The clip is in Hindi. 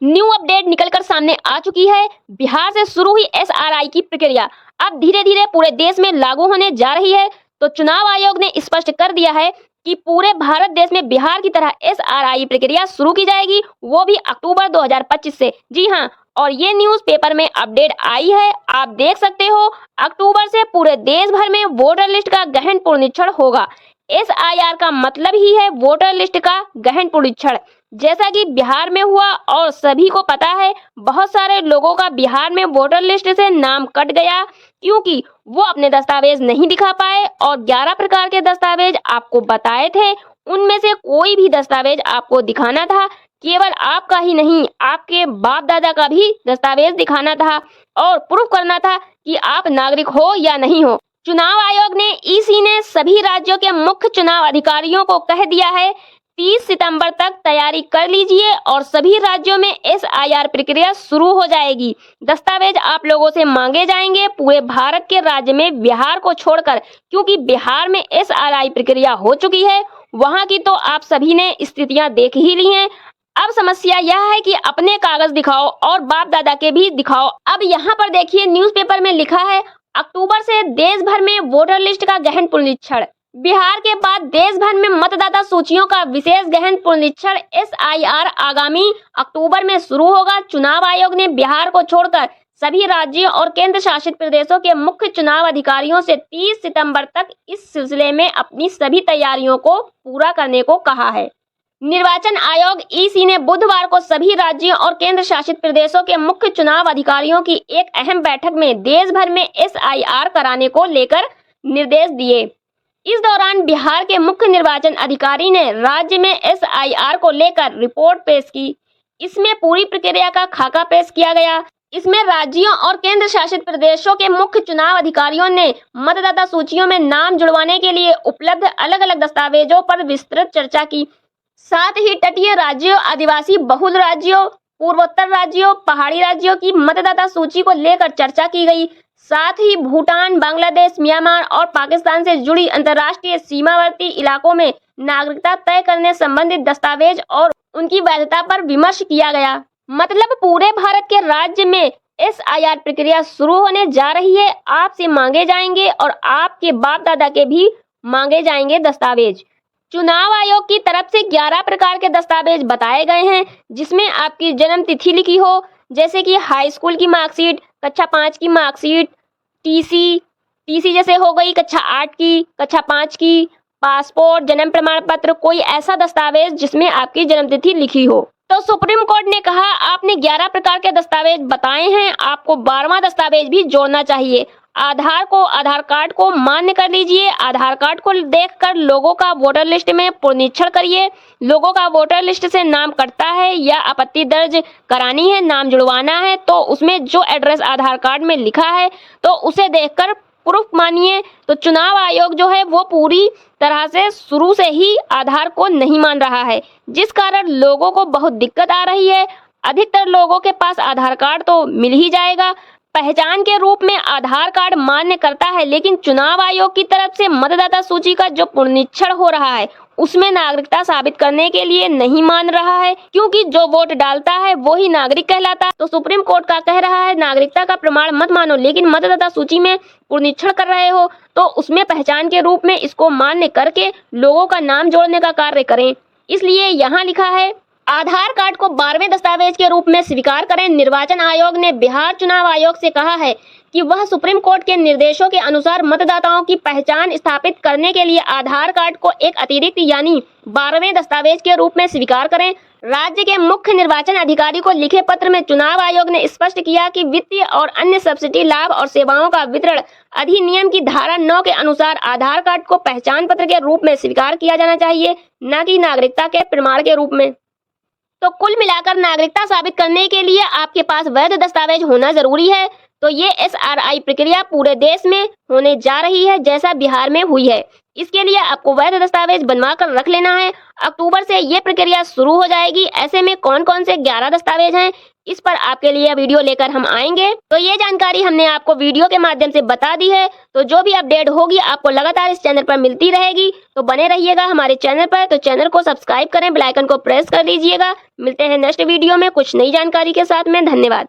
न्यू अपडेट निकलकर सामने आ चुकी है। बिहार से शुरू हुई एसआरआई की प्रक्रिया अब धीरे धीरे पूरे देश में लागू होने जा रही है। तो चुनाव आयोग ने स्पष्ट कर दिया है कि पूरे भारत देश में बिहार की तरह एसआरआई प्रक्रिया शुरू की जाएगी, वो भी अक्टूबर 2025 से। जी हां, और ये न्यूज पेपर में अपडेट आई है, आप देख सकते हो। अक्टूबर से पूरे देश भर में वोटर लिस्ट का गहन पुनरीक्षण होगा। एसआईआर का मतलब ही है वोटर लिस्ट का गहन पुनरीक्षण, जैसा कि बिहार में हुआ और सभी को पता है। बहुत सारे लोगों का बिहार में वोटर लिस्ट से नाम कट गया क्योंकि वो अपने दस्तावेज नहीं दिखा पाए, और 11 प्रकार के दस्तावेज आपको बताए थे। उनमें से कोई भी दस्तावेज आपको दिखाना था, केवल आपका ही नहीं, आपके बाप दादा का भी दस्तावेज दिखाना था और प्रूफ करना था कि आप नागरिक हो या नहीं हो। चुनाव आयोग ने ईसी ने सभी राज्यों के मुख्य चुनाव अधिकारियों को कह दिया है 30 सितंबर तक तैयारी कर लीजिए और सभी राज्यों में एसआईआर प्रक्रिया शुरू हो जाएगी। दस्तावेज आप लोगों से मांगे जाएंगे पूरे भारत के राज्य में, बिहार को छोड़कर, क्योंकि बिहार में एसआरआई प्रक्रिया हो चुकी है। वहां की तो आप सभी ने स्थितियां देख ही ली हैं। अब समस्या यह है कि अपने कागज दिखाओ और बाप दादा के भी दिखाओ। अब यहाँ पर देखिए, न्यूज़पेपर में लिखा है अक्टूबर से देश भर में वोटर लिस्ट का गहन पुनरीक्षण। बिहार के बाद देश भर में मतदाता सूचियों का विशेष गहन पुनरीक्षण एसआईआर आगामी अक्टूबर में शुरू होगा। चुनाव आयोग ने बिहार को छोड़कर सभी राज्यों और केंद्र शासित प्रदेशों के मुख्य चुनाव अधिकारियों से 30 सितंबर तक इस सिलसिले में अपनी सभी तैयारियों को पूरा करने को कहा है। निर्वाचन आयोग ईसी ने बुधवार को सभी राज्यों और केंद्र शासित प्रदेशों के मुख्य चुनाव अधिकारियों की एक अहम बैठक में देश भर में एसआईआर कराने को लेकर निर्देश दिए। इस दौरान बिहार के मुख्य निर्वाचन अधिकारी ने राज्य में एसआईआर को लेकर रिपोर्ट पेश की। इसमें पूरी प्रक्रिया का खाका पेश किया गया। इसमें राज्यों और केंद्र शासित प्रदेशों के मुख्य चुनाव अधिकारियों ने मतदाता सूचियों में नाम जुड़वाने के लिए उपलब्ध अलग अलग दस्तावेजों पर विस्तृत चर्चा की। साथ ही तटीय राज्यों, आदिवासी बहुल राज्यों, पूर्वोत्तर राज्यों, पहाड़ी राज्यों की मतदाता सूची को लेकर चर्चा की गई। साथ ही भूटान, बांग्लादेश, म्यांमार और पाकिस्तान से जुड़ी अंतर्राष्ट्रीय सीमावर्ती इलाकों में नागरिकता तय करने संबंधित दस्तावेज और उनकी वैधता पर विमर्श किया गया। मतलब पूरे भारत के राज्य में एसआईआर प्रक्रिया शुरू होने जा रही है। आपसे मांगे जाएंगे और आपके बाप दादा के भी मांगे जाएंगे दस्तावेज। चुनाव आयोग की तरफ से 11 प्रकार के दस्तावेज बताए गए हैं, जिसमें आपकी जन्म तिथि लिखी हो, जैसे कि हाई स्कूल की मार्कशीट, कक्षा 5 की मार्कशीट, टीसी जैसे हो गई कक्षा 8 की, कक्षा 5 की, पासपोर्ट, जन्म प्रमाण पत्र, कोई ऐसा दस्तावेज जिसमें आपकी जन्म तिथि लिखी हो। तो सुप्रीम कोर्ट ने कहा आपने 11 प्रकार के दस्तावेज बताए हैं, आपको 12वां दस्तावेज भी जोड़ना चाहिए। आधार कार्ड को मान्य कर लीजिए। आधार कार्ड को देखकर लोगों का वोटर लिस्ट में पुनरीक्षण करिए। लोगों का वोटर लिस्ट से नाम कटता है या आपत्ति दर्ज करानी है, नाम जुड़वाना है, तो उसमें जो एड्रेस आधार कार्ड में लिखा है तो उसे देखकर प्रूफ मानिए। तो चुनाव आयोग जो है वो पूरी तरह से शुरू से ही आधार को नहीं मान रहा है, जिस कारण लोगों को बहुत दिक्कत आ रही है। अधिकतर लोगों के पास आधार कार्ड तो मिल ही जाएगा, पहचान के रूप में आधार कार्ड मान्य करता है, लेकिन चुनाव आयोग की तरफ से मतदाता सूची का जो पुनरीक्षण हो रहा है उसमें नागरिकता साबित करने के लिए नहीं मान रहा है, क्योंकि जो वोट डालता है वो ही नागरिक कहलाता है। तो सुप्रीम कोर्ट का कह रहा है नागरिकता का प्रमाण मत मानो, लेकिन मतदाता सूची में पुनरीक्षण कर रहे हो तो उसमें पहचान के रूप में इसको मान्य करके लोगों का नाम जोड़ने का कार्य करें। इसलिए यहाँ लिखा है आधार कार्ड को 12वें दस्तावेज के रूप में स्वीकार करें। निर्वाचन आयोग ने बिहार चुनाव आयोग से कहा है कि वह सुप्रीम कोर्ट के निर्देशों के अनुसार मतदाताओं की पहचान स्थापित करने के लिए आधार कार्ड को एक अतिरिक्त यानी 12वें दस्तावेज के रूप में स्वीकार करें। राज्य के मुख्य निर्वाचन अधिकारी को लिखे पत्र में चुनाव आयोग ने स्पष्ट किया कि वित्तीय और अन्य सब्सिडी लाभ और सेवाओं का वितरण अधिनियम की धारा 9 के अनुसार आधार कार्ड को पहचान पत्र के रूप में स्वीकार किया जाना चाहिए, न कि नागरिकता के प्रमाण के रूप में। तो कुल मिलाकर नागरिकता साबित करने के लिए आपके पास वैध दस्तावेज होना जरूरी है। तो ये एसआरआई प्रक्रिया पूरे देश में होने जा रही है, जैसा बिहार में हुई है। इसके लिए आपको वैध दस्तावेज बनवा कर रख लेना है। अक्टूबर से ये प्रक्रिया शुरू हो जाएगी। ऐसे में कौन कौन से 11 दस्तावेज हैं, इस पर आपके लिए वीडियो लेकर हम आएंगे। तो ये जानकारी हमने आपको वीडियो के माध्यम से बता दी है। तो जो भी अपडेट होगी आपको लगातार इस चैनल पर मिलती रहेगी। तो बने रहिएगा हमारे चैनल पर। तो चैनल को सब्सक्राइब करें, बेल आइकन को प्रेस कर लीजिएगा। मिलते हैं नेक्स्ट वीडियो में कुछ नई जानकारी के साथ में। धन्यवाद।